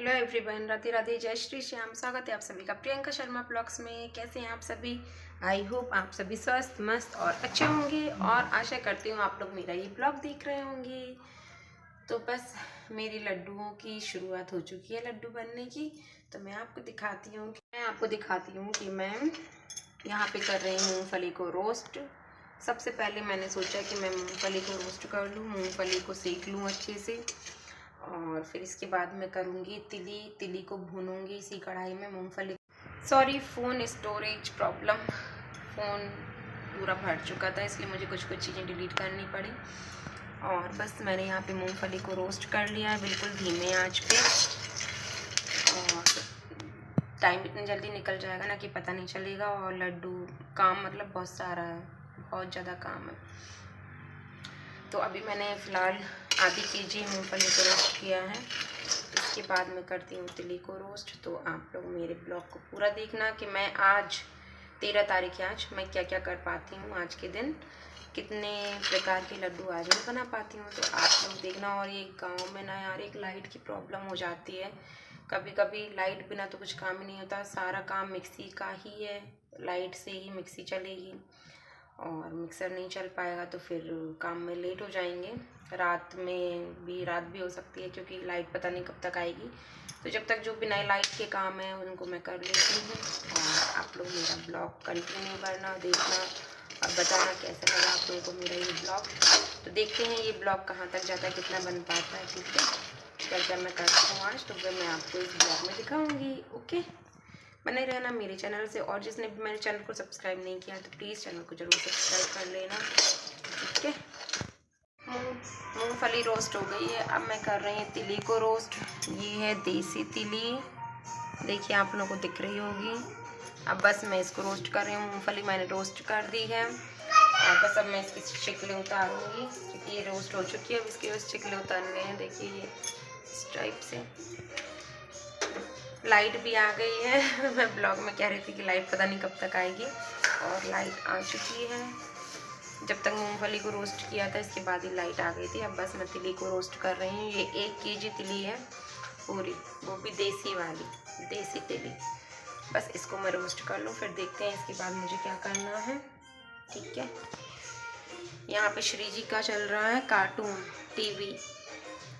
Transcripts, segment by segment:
Hello everyone, Radhe Radhe, जय श्री श्याम। स्वागत है आप सभी का प्रियंका शर्मा ब्लॉग्स में। कैसे हैं आप सभी? आई होप आप सभी स्वस्थ मस्त और अच्छे होंगे और आशा करती हूँ आप लोग मेरा ये ब्लॉग देख रहे होंगे। तो बस मेरी लड्डुओं की शुरुआत हो चुकी है, लड्डू बनने की। तो मैं आपको दिखाती हूँ कि मैं यहाँ पे कर रही हूँ मूँगफली को रोस्ट। सबसे पहले मैंने सोचा कि मैं मूँगफली को रोस्ट कर लूँ, मूँगफली को सेक लूँ अच्छे से, और फिर इसके बाद मैं करूँगी तिली को भूनूंगी इसी कढ़ाई में मूंगफली। Sorry, phone storage problem, phone पूरा भर चुका था इसलिए मुझे कुछ चीज़ें डिलीट करनी पड़ी। और बस मैंने यहाँ पे मूंगफली को रोस्ट कर लिया है बिल्कुल धीमे आंच पे। और टाइम इतनी जल्दी निकल जाएगा ना कि पता नहीं चलेगा। और लड्डू काम मतलब बहुत सारा है, बहुत ज़्यादा काम है। तो अभी मैंने फ़िलहाल आधी केजी मूंगफली को रोस्ट किया है। इसके बाद मैं करती हूँ तिली को रोस्ट। तो आप लोग मेरे ब्लॉग को पूरा देखना कि मैं आज 13 तारीख है, आज मैं क्या क्या कर पाती हूँ, आज के दिन कितने प्रकार के लड्डू आज मैं बना पाती हूँ। तो आप लोग देखना। और ये गांव में ना यार एक लाइट की प्रॉब्लम हो जाती है, कभी कभी लाइट बिना तो कुछ काम ही नहीं होता। सारा काम मिक्सी का ही है, लाइट से ही मिक्सी चलेगी और मिक्सर नहीं चल पाएगा तो फिर काम में लेट हो जाएंगे। रात भी हो सकती है क्योंकि लाइट पता नहीं कब तक आएगी। तो जब तक जो बिना लाइट के काम है उनको मैं कर लेती हूँ। और आप लोग मेरा ब्लॉग कंटिन्यू करना, देखना और बताना कैसा लगा आप लोगों को मेरा ये ब्लॉग। तो देखते हैं ये ब्लॉग कहाँ तक जाता है, कितना बन पाता है। ठीक है, क्या मैं करती हूँ आज तो फिर मैं आपको इस ब्लॉग में दिखाऊँगी। ओके, बने रहना मेरे चैनल से। और जिसने भी मेरे चैनल को सब्सक्राइब नहीं किया तो प्लीज़ चैनल को ज़रूर सब्सक्राइब कर लेना। ठीक है, मूंगफली रोस्ट हो गई है। अब मैं कर रही हूँ तिली को रोस्ट। ये है देसी तिली, देखिए आप लोगों को दिख रही होगी। अब बस मैं इसको रोस्ट कर रही हूँ। मूंगफली मैंने रोस्ट कर दी है और बस अब मैं इसकी शिकलें उतारूँगी क्योंकि ये रोस्ट हो चुकी है। अब इसके बस शिकलें उतारने हैं। देखिए ये इस टाइप से। लाइट भी आ गई है मैं ब्लॉग में कह रही थी कि लाइट पता नहीं कब तक आएगी, और लाइट आ चुकी है। जब तक मूंगफली को रोस्ट किया था इसके बाद ही लाइट आ गई थी। अब बस मैं तिली को रोस्ट कर रही हूँ। ये 1 केजी तिली है पूरी, वो भी देसी वाली, देसी तिली। बस इसको मैं रोस्ट कर लूँ, फिर देखते हैं इसके बाद मुझे क्या करना है। ठीक है, यहाँ पे श्री जी का चल रहा है कार्टून टीवी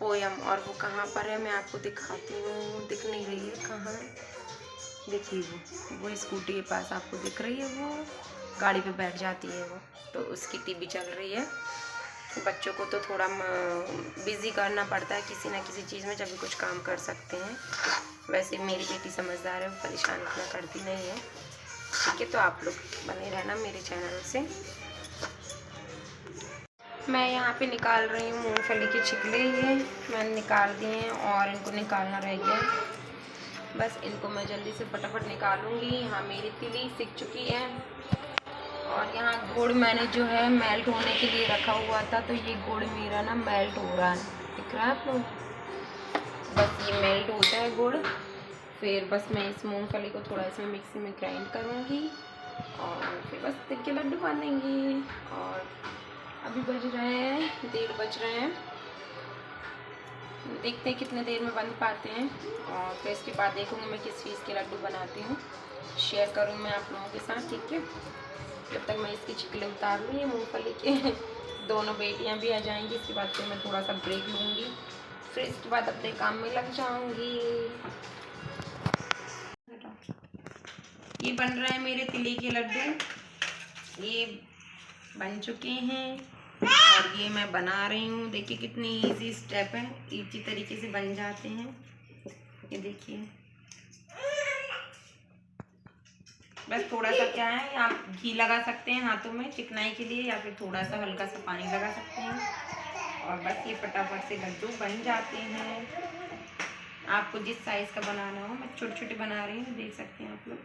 पोयम, और वो कहाँ पर है मैं आपको दिखाती हूँ। दिख नहीं रही है, कहाँ है देखिए, वो स्कूटी के पास आपको दिख रही है, वो गाड़ी पे बैठ जाती है वो, तो उसकी टीवी चल रही है। बच्चों को तो थोड़ा बिज़ी करना पड़ता है किसी ना किसी चीज़ में, जब भी कुछ काम कर सकते हैं। वैसे मेरी बेटी समझदार है, वो परेशान इतना करती नहीं है। ठीक है, तो आप लोग बने रहना मेरे चैनल से। मैं यहाँ पे निकाल रही हूँ मूंगफली के छिकले। ये मैंने निकाल दिए हैं और इनको निकालना रह गया। बस इनको मैं जल्दी से फटाफट निकालूंगी। यहाँ मेरी तिली सिक चुकी है और यहाँ गुड़ मैंने जो है मेल्ट होने के लिए रखा हुआ था, तो ये गुड़ मेरा ना मेल्ट हो रहा है, दिख रहा है आप लोग। बस ये मेल्ट होता है गुड़, फिर बस मैं इस मूँगफली को थोड़ा इसमें मिक्सी में ग्राइंड करूँगी और फिर बस तिल के लड्डू बनेंगे। और अभी बज रहे हैं 1:30 बज रहे हैं, देखते हैं कितने देर में बन पाते हैं। और फिर इसके बाद देखूँगी मैं किस चीज़ के लड्डू बनाती हूँ, शेयर करूँ मैं आप लोगों के साथ। ठीक है, जब तक मैं इसकी छिकले उतार लूँ ये मूँगफली के दोनों बेटियाँ भी आ जाएंगी। इसके बाद फिर मैं थोड़ा सा ब्रेक लूँगी, फिर इसके बाद अपने काम में लग जाऊँगी। ये बन रहे हैं मेरे तिली के लड्डू, ये बन चुके हैं और ये मैं बना रही हूँ। देखिए कितनी इजी स्टेप है, इजी तरीके से बन जाते हैं। ये देखिए, बस थोड़ा सा क्या है, आप घी लगा सकते हैं हाथों में चिकनाई के लिए, या फिर थोड़ा सा हल्का सा पानी लगा सकते हैं और बस ये फटाफट से लड्डू बन जाते हैं। आपको जिस साइज़ का बनाना हो, मैं छोटे छोटे बना रही हूँ, देख सकते हैं आप लोग।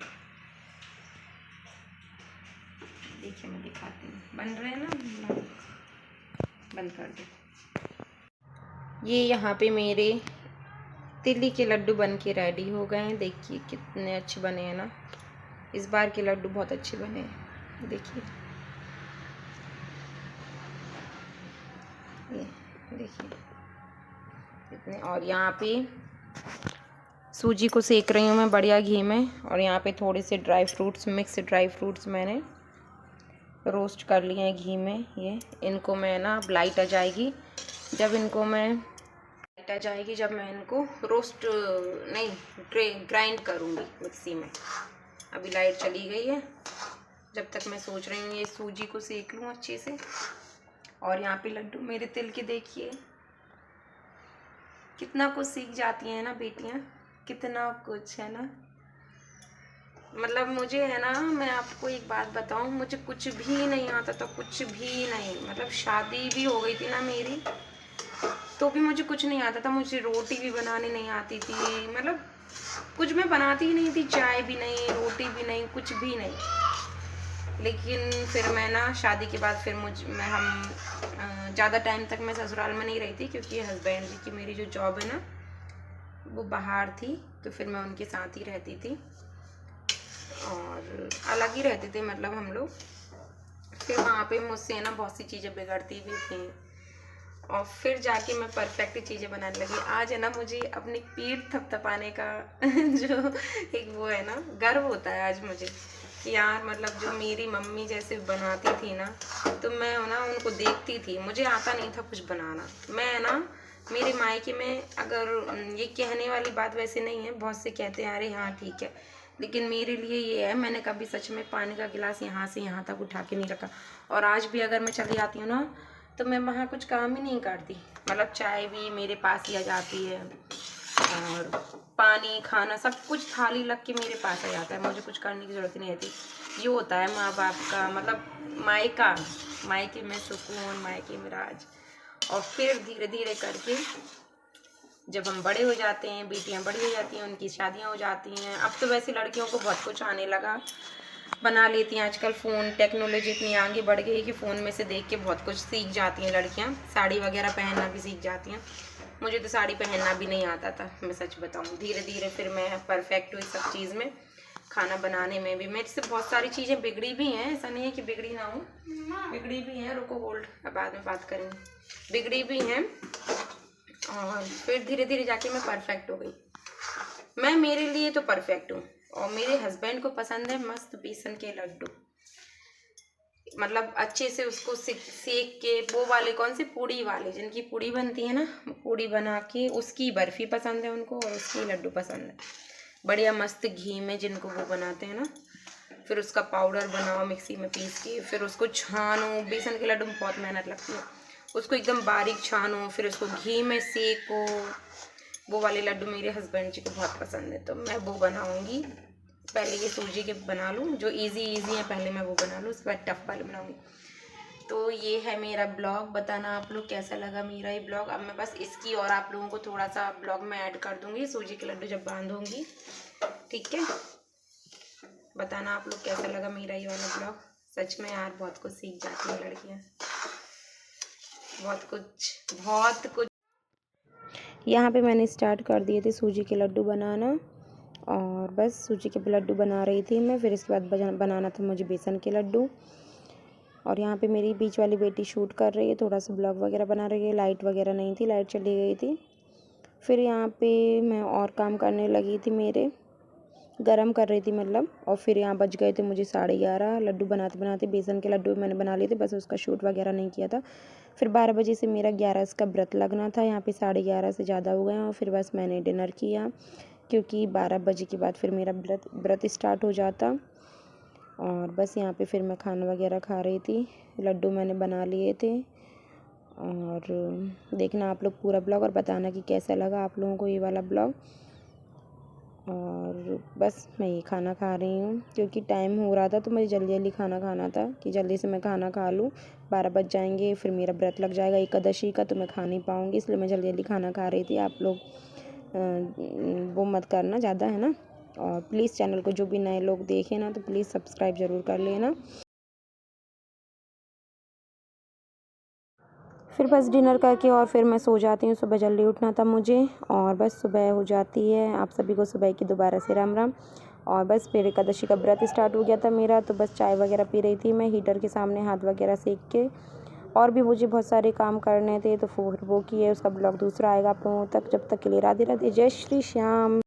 देखिए मैं दिखाती हूँ, बन रहे हैं ना, बंद कर दो। ये यहाँ पे मेरे तिली के लड्डू बन के रेडी हो गए हैं। देखिए कितने अच्छे बने हैं ना, इस बार के लड्डू बहुत अच्छे बने हैं। देखिए ये देखिए कितने। और यहाँ पे सूजी को सेक रही हूँ मैं बढ़िया घी में। और यहाँ पे थोड़े से dry fruits, mix dry fruits मैंने रोस्ट कर लिए हैं घी में। ये इनको मैं ना लाइट आ जाएगी जब इनको रोस्ट नहीं ग्राइंड करूँगी मिक्सी में। अभी लाइट चली गई है, जब तक मैं सोच रही हूँ ये सूजी को सेक लूँ अच्छे से। और यहाँ पे लड्डू मेरे तिल के देखिए कितना कुछ सीख जाती हैं ना बेटियाँ, कितना कुछ है ना। मतलब मुझे है ना, मैं आपको एक बात बताऊँ, मुझे कुछ भी नहीं आता था, कुछ भी नहीं। मतलब शादी भी हो गई थी ना मेरी, तो भी मुझे कुछ नहीं आता था। मुझे रोटी भी बनाने नहीं आती थी, मतलब कुछ मैं बनाती ही नहीं थी, चाय भी नहीं, रोटी भी नहीं, कुछ भी नहीं। लेकिन फिर मैं ना शादी के बाद फिर हम ज़्यादा टाइम तक मैं ससुराल में नहीं रही थी, क्योंकि हस्बैंड जी की मेरी जो जॉब है ना वो बाहर थी, तो फिर मैं उनके साथ ही रहती थी और अलग ही रहते थे मतलब हम लोग। फिर वहाँ पे मुझसे ना बहुत सी चीज़ें बिगड़ती भी थी और फिर जाके मैं परफेक्ट चीज़ें बनाने लगी। आज है ना मुझे अपनी पीठ थपथपाने का जो एक वो है ना गर्व होता है आज मुझे कि यार मतलब जो मेरी मम्मी जैसे बनाती थी ना, तो मैं ना उनको देखती थी। मुझे आता नहीं था कुछ बनाना। मैं ना मेरे मायके में, अगर ये कहने वाली बात वैसे नहीं है, बहुत से कहते हैं अरे हाँ ठीक है, लेकिन मेरे लिए ये है, मैंने कभी सच में पानी का गिलास यहाँ से यहाँ तक उठा के नहीं रखा। और आज भी अगर मैं चली आती हूँ ना, तो मैं वहाँ कुछ काम ही नहीं करती। मतलब चाय भी मेरे पास ही आ जाती है और पानी खाना सब कुछ थाली लग के मेरे पास आ जाता है, मुझे कुछ करने की ज़रूरत नहीं रहती। ये होता है माँ बाप का मतलब मायके में सुकून, मायके में राज। और फिर धीरे धीरे करके जब हम बड़े हो जाते हैं, बेटियां बड़ी हो जाती हैं, उनकी शादियां हो जाती हैं। अब तो वैसे लड़कियों को बहुत कुछ आने लगा, बना लेती हैं। आजकल फ़ोन टेक्नोलॉजी इतनी आगे बढ़ गई कि फ़ोन में से देख के बहुत कुछ सीख जाती हैं लड़कियां। साड़ी वगैरह पहनना भी सीख जाती हैं। मुझे तो साड़ी पहनना भी नहीं आता था, मैं सच बताऊं। धीरे धीरे फिर मैं परफेक्ट हुई सब चीज़ में, खाना बनाने में भी। मेरे से बहुत सारी चीज़ें बिगड़ी भी हैं, ऐसा नहीं है कि बिगड़ी ना हो, बिगड़ी भी हैं। रुको होल्ड, अब बाद में बात करेंगे। बिगड़ी भी हैं और फिर धीरे धीरे जाके मैं परफेक्ट हो गई। मैं मेरे लिए तो परफेक्ट हूँ और मेरे हस्बैंड को पसंद है मस्त बेसन के लड्डू। मतलब अच्छे से उसको सेक के, वो वाले कौन से पूड़ी वाले, जिनकी पूड़ी बनती है ना, पूड़ी बना के उसकी बर्फ़ी पसंद है उनको और उसकी लड्डू पसंद है। बढ़िया मस्त घी में जिनको वो बनाते हैं ना, फिर उसका पाउडर बनाओ मिक्सी में पीस के, फिर उसको छानो। बेसन के लड्डू में बहुत मेहनत लगती है, उसको एकदम बारीक छानो, फिर उसको घी में सेको। वो वाले लड्डू मेरे हस्बैंड जी को बहुत पसंद है, तो मैं वो बनाऊंगी। पहले ये सूजी के बना लूँ, जो इजी है पहले मैं वो बना लूँ, उसके बाद टफ वाले बनाऊंगी। तो ये है मेरा ब्लॉग। बताना आप लोग कैसा लगा मेरा ये ब्लॉग। अब मैं बस इसकी और आप लोगों को थोड़ा सा ब्लॉग में ऐड कर दूंगी सूजी के लड्डू जब बांधूंगी, ठीक है। बताना आप लोग कैसा लगा मेरा ये वाला ब्लॉग। सच में यार बहुत कुछ सीख जाती हैं लड़कियाँ, बहुत कुछ। यहाँ पे मैंने स्टार्ट कर दिए थे सूजी के लड्डू बनाना और बस सूजी के लड्डू बना रही थी मैं। फिर इसके बाद बनाना था मुझे बेसन के लड्डू। और यहाँ पे मेरी बीच वाली बेटी शूट कर रही है, थोड़ा सा ब्लॉग वगैरह बना रही है। लाइट वगैरह नहीं थी, लाइट चली गई थी। फिर यहाँ पे मैं और काम करने लगी थी, मेरे गरम कर रही थी मतलब। और फिर यहाँ बज गए थे मुझे 11:30। लड्डू बनाते बनाते बेसन के लड्डू मैंने बना लिए थे, बस उसका शूट वगैरह नहीं किया था। फिर 12 बजे से मेरा 11 का व्रत लगना था। यहाँ पे 11:30 से ज़्यादा हो गए और फिर बस मैंने डिनर किया, क्योंकि 12 बजे के बाद फिर मेरा व्रत स्टार्ट हो जाता। और बस यहाँ पे फिर मैं खाना वगैरह खा रही थी। लड्डू मैंने बना लिए थे। और देखना आप लोग पूरा ब्लॉग और बताना कि कैसा लगा आप लोगों को ये वाला ब्लॉग। और बस मैं ये खाना खा रही हूँ, क्योंकि टाइम हो रहा था तो मुझे जल्दी जल्दी खाना खाना था कि जल्दी से मैं खाना खा लूँ। 12 बज जाएंगे, फिर मेरा व्रत लग जाएगा एकादशी का, तो मैं खा नहीं पाऊँगी, इसलिए मैं जल्दी जल्दी खाना खा रही थी। आप लोग वो मत करना ज़्यादा, है ना। और प्लीज़ चैनल को जो भी नए लोग देखें ना, तो प्लीज़ सब्सक्राइब ज़रूर कर लेना। फिर बस डिनर करके और फिर मैं सो जाती हूँ। सुबह जल्दी उठना था मुझे और बस सुबह हो जाती है। आप सभी को सुबह की दोबारा से राम राम। और बस फिर एकादशी का व्रत स्टार्ट हो गया था मेरा, तो बस चाय वगैरह पी रही थी मैं हीटर के सामने, हाथ वगैरह सेक के। और भी मुझे बहुत सारे काम करने थे, तो फिर वो किए। उसका ब्लॉग दूसरा आएगा आप लोगों तक। जब तक के लिए राधे राधे, जय श्री श्याम।